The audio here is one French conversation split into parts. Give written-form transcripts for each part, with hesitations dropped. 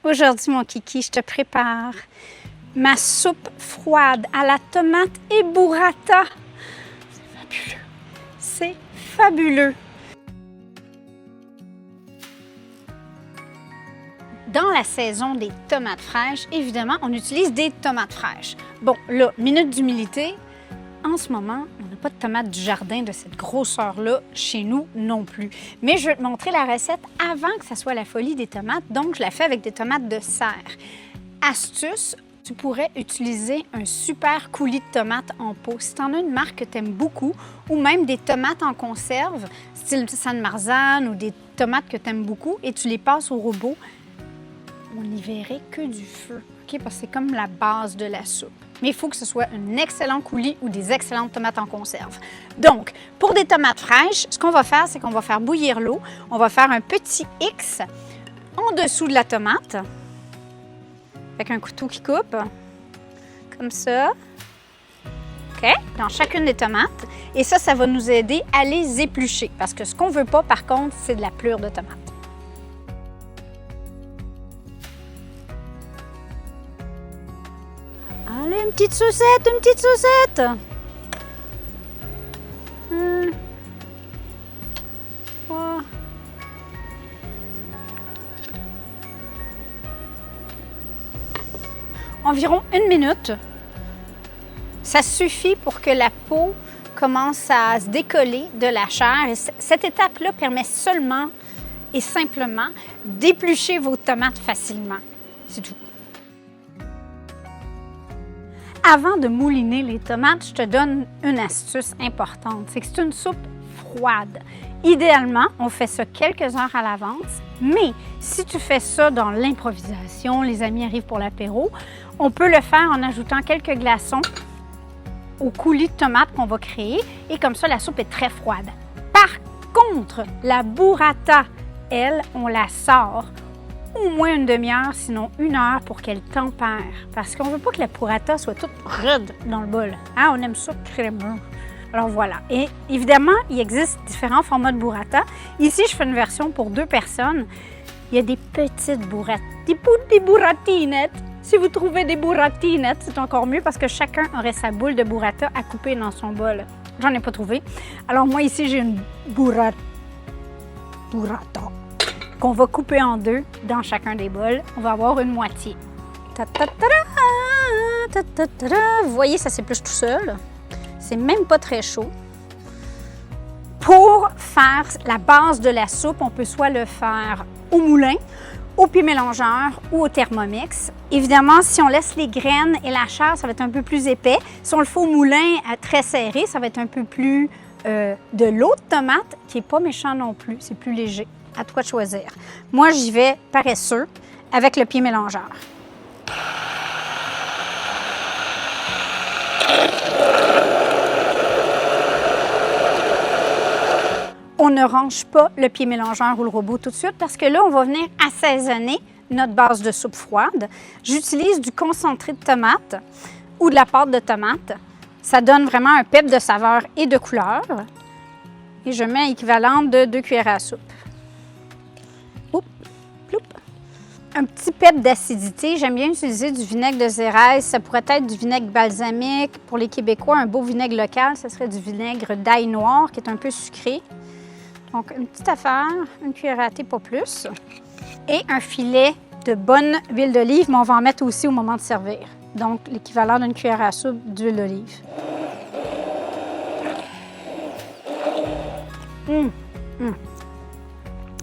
Aujourd'hui, mon kiki, je te prépare ma soupe froide à la tomate et burrata. C'est fabuleux. C'est fabuleux. Dans la saison des tomates fraîches, évidemment, on utilise des tomates fraîches. Bon, là, minute d'humilité. En ce moment, on n'a pas de tomates du jardin de cette grosseur-là chez nous non plus. Mais je vais te montrer la recette avant que ça soit la folie des tomates. Donc, je la fais avec des tomates de serre. Astuce, tu pourrais utiliser un super coulis de tomates en pot. Si tu en as une marque que tu aimes beaucoup, ou même des tomates en conserve, style San Marzano, ou des tomates que tu aimes beaucoup, et tu les passes au robot, on n'y verrait que du feu. OK? Parce que c'est comme la base de la soupe. Mais il faut que ce soit un excellent coulis ou des excellentes tomates en conserve. Donc, pour des tomates fraîches, ce qu'on va faire, c'est qu'on va faire bouillir l'eau. On va faire un petit X en dessous de la tomate, avec un couteau qui coupe, comme ça. OK? Dans chacune des tomates. Et ça va nous aider à les éplucher. Parce que ce qu'on ne veut pas, par contre, c'est de la pelure de tomate. Allez, une petite saucette, une petite saucette! Oh. Environ 1 minute. Ça suffit pour que la peau commence à se décoller de la chair. Et cette étape-là permet seulement et simplement d'éplucher vos tomates facilement. C'est tout. Avant de mouliner les tomates, je te donne une astuce importante. C'est que c'est une soupe froide. Idéalement, on fait ça quelques heures à l'avance, mais si tu fais ça dans l'improvisation, les amis arrivent pour l'apéro, on peut le faire en ajoutant quelques glaçons au coulis de tomates qu'on va créer et comme ça, la soupe est très froide. Par contre, la burrata, elle, on la sort au moins une demi-heure, sinon 1 heure pour qu'elle tempère. Parce qu'on ne veut pas que la burrata soit toute rude dans le bol. Hein? On aime ça crémeux. Alors voilà. Et évidemment, il existe différents formats de burrata. Ici, je fais une version pour 2 personnes. Il y a des petites burratas, des burratinettes. Si vous trouvez des burratinettes, c'est encore mieux parce que chacun aurait sa boule de burrata à couper dans son bol. J'en ai pas trouvé. Alors moi, ici, j'ai une burrata qu'on va couper en 2 dans chacun des bols. On va avoir une moitié. Vous voyez, ça s'épluche tout seul. C'est même pas très chaud. Pour faire la base de la soupe, on peut soit le faire au moulin, au pied mélangeur ou au Thermomix. Évidemment, si on laisse les graines et la chair, ça va être un peu plus épais. Si on le fait au moulin très serré, ça va être un peu plus de l'eau de tomate, qui n'est pas méchant non plus. C'est plus léger. À toi de choisir. Moi, j'y vais paresseux avec le pied mélangeur. On ne range pas le pied mélangeur ou le robot tout de suite parce que là, on va venir assaisonner notre base de soupe froide. J'utilise du concentré de tomate ou de la pâte de tomate. Ça donne vraiment un pep de saveur et de couleur. Et je mets l'équivalent de 2 cuillères à soupe. Un petit pep d'acidité. J'aime bien utiliser du vinaigre de Xérès. Ça pourrait être du vinaigre balsamique. Pour les Québécois, un beau vinaigre local, ce serait du vinaigre d'ail noir qui est un peu sucré. Donc, une petite affaire, 1 cuillère à thé, pas plus. Et un filet de bonne huile d'olive, mais on va en mettre aussi au moment de servir. Donc, l'équivalent d'1 cuillère à soupe d'huile d'olive.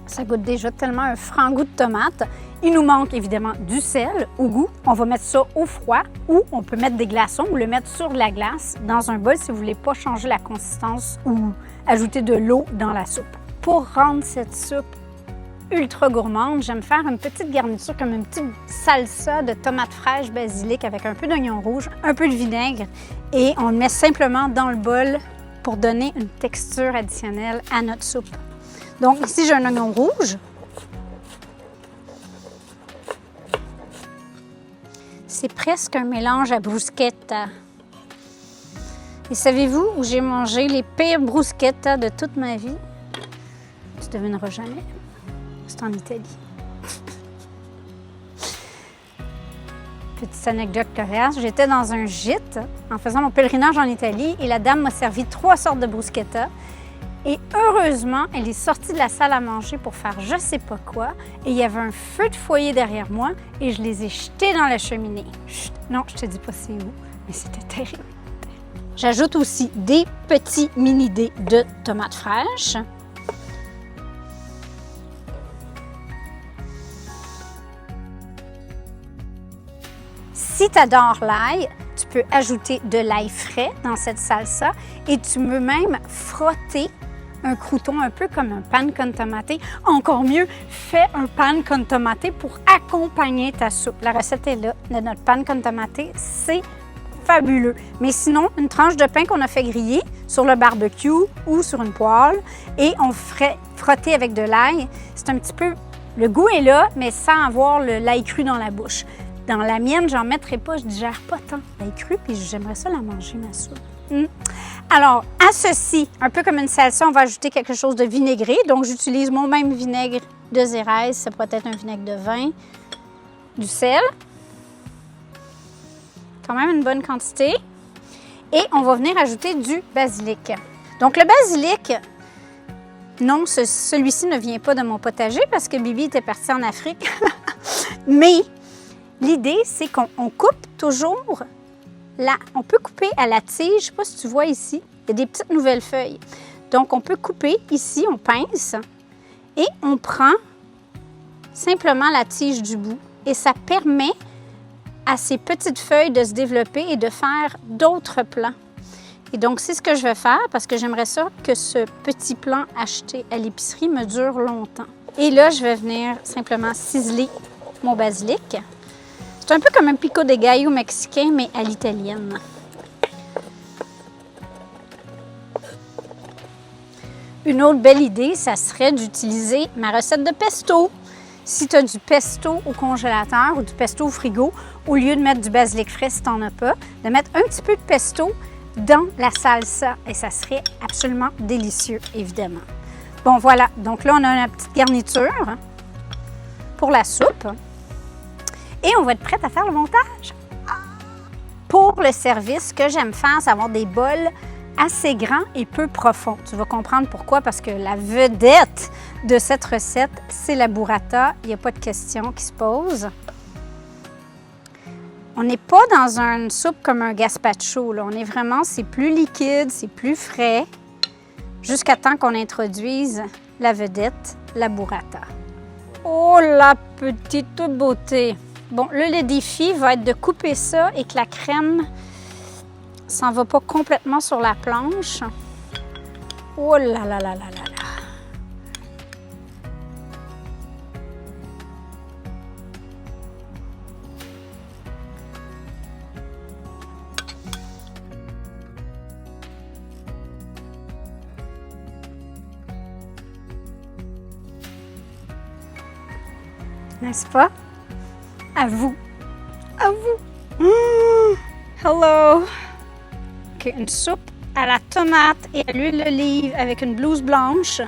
Ça goûte déjà tellement un franc goût de tomate. Il nous manque évidemment du sel au goût. On va mettre ça au froid ou on peut mettre des glaçons ou le mettre sur de la glace dans un bol si vous ne voulez pas changer la consistance ou ajouter de l'eau dans la soupe. Pour rendre cette soupe ultra gourmande, j'aime faire une petite garniture comme une petite salsa de tomates fraîches basilic avec un peu d'oignon rouge, un peu de vinaigre et on le met simplement dans le bol pour donner une texture additionnelle à notre soupe. Donc ici, j'ai un oignon rouge. C'est presque un mélange à bruschetta. Et savez-vous où j'ai mangé les pires bruschetta de toute ma vie? Tu ne devineras jamais. C'est en Italie. Petite anecdote coriace, j'étais dans un gîte en faisant mon pèlerinage en Italie et la dame m'a servi 3 sortes de bruschetta. Et heureusement, elle est sortie de la salle à manger pour faire je sais pas quoi et il y avait un feu de foyer derrière moi et je les ai jetés dans la cheminée. Chut, non, je te dis pas c'est où, mais c'était terrible. J'ajoute aussi des petits mini dés de tomates fraîches. Si tu adores l'ail, tu peux ajouter de l'ail frais dans cette salsa et tu peux même frotter un crouton un peu comme un pan con tomate. Encore mieux, fais un pan con tomate pour accompagner ta soupe. La recette est là de notre pan con tomate, c'est fabuleux. Mais sinon, une tranche de pain qu'on a fait griller sur le barbecue ou sur une poêle et on ferait frotter avec de l'ail. C'est un petit peu, le goût est là, mais sans avoir l'ail cru dans la bouche. Dans la mienne, j'en mettrai pas, je digère pas tant l'ail cru, puis j'aimerais ça la manger, ma soupe. Alors, à ceci, un peu comme une salsa, on va ajouter quelque chose de vinaigré. Donc, j'utilise mon même vinaigre de Xérès, ça pourrait être un vinaigre de vin, du sel, quand même une bonne quantité. Et on va venir ajouter du basilic. Donc, le basilic, non, celui-ci ne vient pas de mon potager parce que Bibi était partie en Afrique. Mais l'idée, c'est qu'on coupe toujours. Là, on peut couper à la tige, je ne sais pas si tu vois ici, il y a des petites nouvelles feuilles. Donc, on peut couper ici, on pince et on prend simplement la tige du bout. Et ça permet à ces petites feuilles de se développer et de faire d'autres plants. Et donc, c'est ce que je vais faire parce que j'aimerais ça que ce petit plant acheté à l'épicerie me dure longtemps. Et là, je vais venir simplement ciseler mon basilic. C'est un peu comme un pico de gallo mexicain, mais à l'italienne. Une autre belle idée, ça serait d'utiliser ma recette de pesto. Si tu as du pesto au congélateur ou du pesto au frigo, au lieu de mettre du basilic frais si tu n'en as pas, de mettre un petit peu de pesto dans la salsa et ça serait absolument délicieux, évidemment. Bon, voilà. Donc là, on a une petite garniture pour la soupe. Et on va être prête à faire le montage. Pour le service, ce que j'aime faire, c'est avoir des bols assez grands et peu profonds. Tu vas comprendre pourquoi, parce que la vedette de cette recette, c'est la burrata. Il n'y a pas de question qui se pose. On n'est pas dans une soupe comme un gazpacho, là. On est vraiment, c'est plus liquide, c'est plus frais, jusqu'à temps qu'on introduise la vedette, la burrata. Oh, la petite beauté! Bon, là, le défi va être de couper ça et que la crème s'en va pas complètement sur la planche. Oh là là là là là là! N'est-ce pas? À vous! À vous! Hello! OK, une soupe à la tomate et à l'huile d'olive avec une blouse blanche.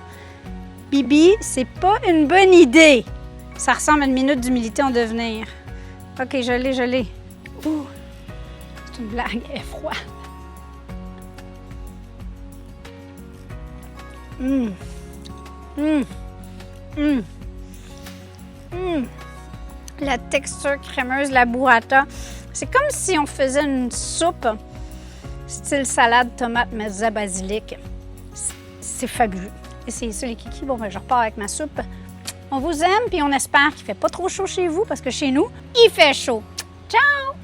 Bibi, c'est pas une bonne idée! Ça ressemble à une minute d'humilité en devenir. OK, je l'ai. Ouh! C'est une blague, elle est froide. La texture crémeuse, la burrata. C'est comme si on faisait une soupe style salade, tomate, mezza, basilic. C'est fabuleux. Essayez ça, les kikis. Bon, ben, je repars avec ma soupe. On vous aime, puis on espère qu'il ne fait pas trop chaud chez vous, parce que chez nous, il fait chaud. Ciao!